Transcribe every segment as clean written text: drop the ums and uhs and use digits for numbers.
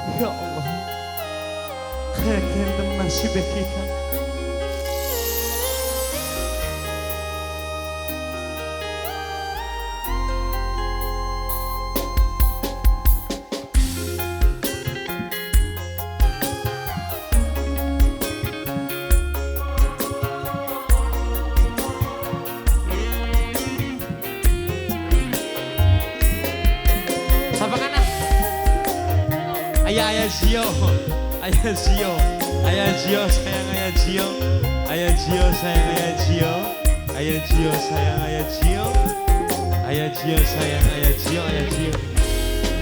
Ya Allah, kayak nasib kita. Ayah Zio, Ayah Zio, Ayah Zio sayang Ayah Zio, Ayah Zio sayang Ayah Zio, Ayah Zio sayang Ayah Zio, Ayah Zio sayang Ayah Zio, Ayah Zio.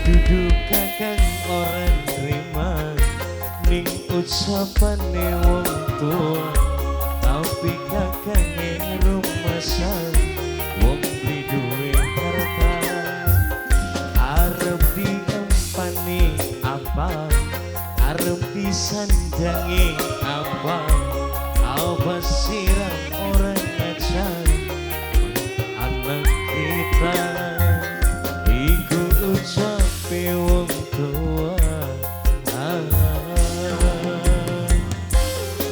Duduk kakang orang terima, ning ucapane wong tua, tapi kakang rumah sang, wong beli duwe harta, arep diempani apa, arep disandangi apa, apa sirang orang ajar anak kita, iku ucape wong tua.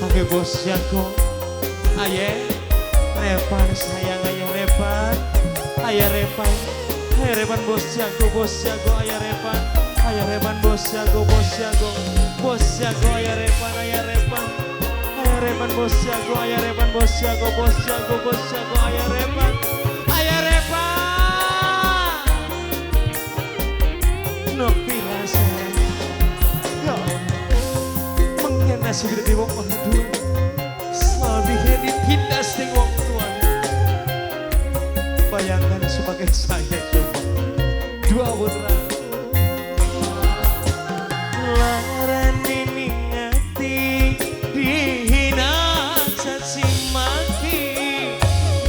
Oke bos jago, aye Repan sayang ayah Repan, ayah Repan, ayah Repan bos jago, ayah Repan. Ayah Repan bos jago, ayah Repan, ayah Repan, ayah Repan bos jago, ayah Repan bos jago, ayah Repan, ayah Repan. Nopila sayang, ya mungkin nasib di wong dua, selebihnya ditindas di wong tua. Bayangkan sebagai saya coba dua putra. Laran ini ngati dihina caci maki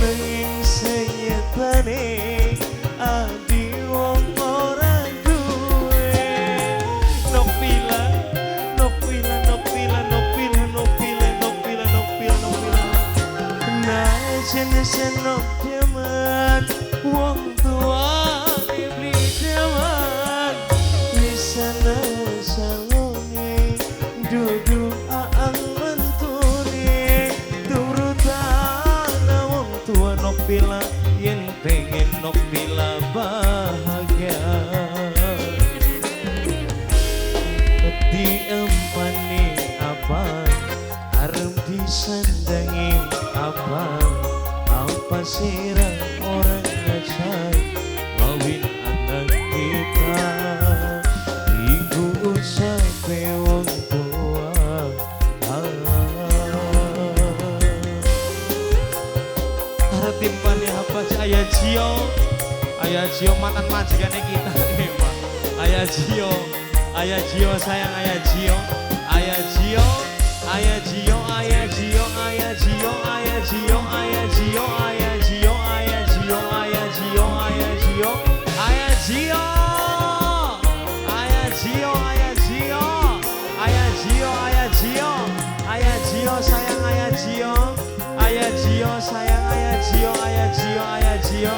nanging senyatane adi wong ora duwe. Nopila najan senok jaman wong tua dibeli jaman disana salone duduk aang mentune turutan wong tua. Nopila yen pengen Nopila bahagia, diempani apa, arep disandangi apa, apa sirang orang ajar ngawin anak kita, iku ucape wong tua. Harap timpani apa Ayah Zio, Ayah Zio mantan majikannya kita. Ayah Zio, Ayah Zio sayang Ayah Zio, Ayah Zio, Ayah Zio, Ayah Zio, Ayah Zio, Ayah Zio, Ayah Zio, Ayah Zio, Ayah Zio, Ayah Zio, Ayah Zio, Ayah Zio, Ayah Zio, Ayah Zio, Ayah Zio, Ayah Zio, Ayah Zio sayang Ayah Zio, Ayah Zio sayang Ayah Zio, Ayah Zio, Ayah Zio.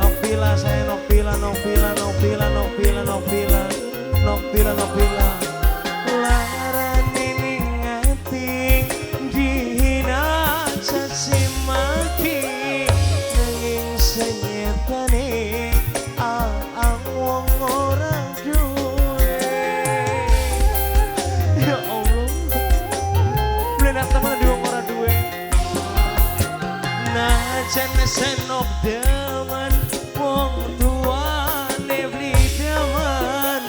Nopila sayang Nopila. Laran ini ngati dihina caci maki nanging senyatane aang wong ora duwe. Ya Allah, bener temen di wong ora duwe. Najan senok demen wong tua nebli demen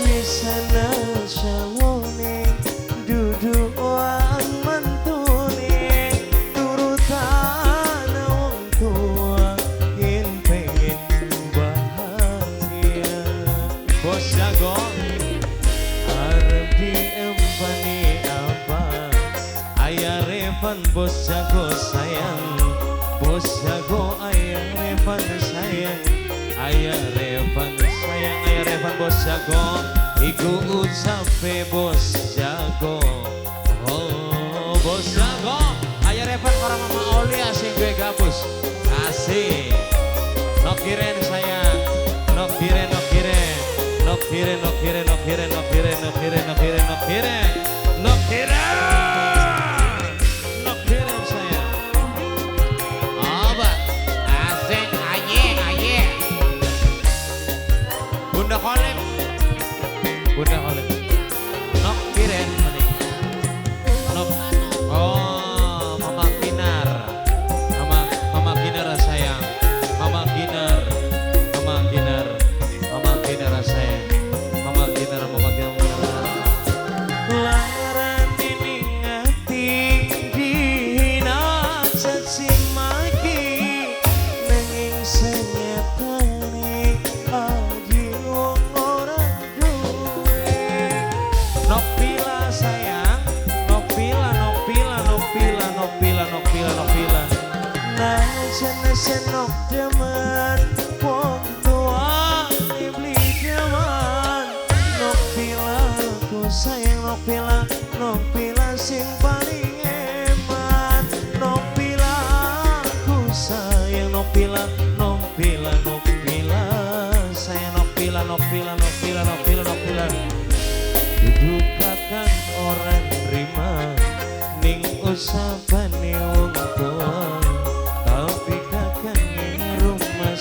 wisana salone duduk wang mentune turutan wong tua yen pengen bahagia. Bos jago arep diempani apa, ayah Repan bos jago sayang, bos jago ayah Repan sayang, ayah Repan sayang, ayah Repan bos jago, iku ucape bos jago. Oh bos jago, ayah Repan para mama Oli asing gue gabus, asik. Nokiren sayang, nokiren. Bunda Kolem. Bunda Kolem. Nok Piren mending. Nok. Oh, Mama Kinar. Mama Kinar sayang. Mama Kinar. Mama Kinar. Mama Kinar sayang. Mama Kinar, Mama Kinar. Laran ini ngati dihina caci maki nanging senyatane aji wong ora duwe. Nopila sayang, Nopila, Nopila, Nopila, Nopila, Nopila, Nopila. Najan senok demen wong tua ibli demen. Nopila ku sayang Nopila, Nopila sing paling eman. Nopila ku sayang Nopila, Nopila, Nopila sayang Nopila, Nopila, Nopila, Nopila, Nopila. Duduk kakang orang terima ning usapane wong tua, tapi kakang ing rumah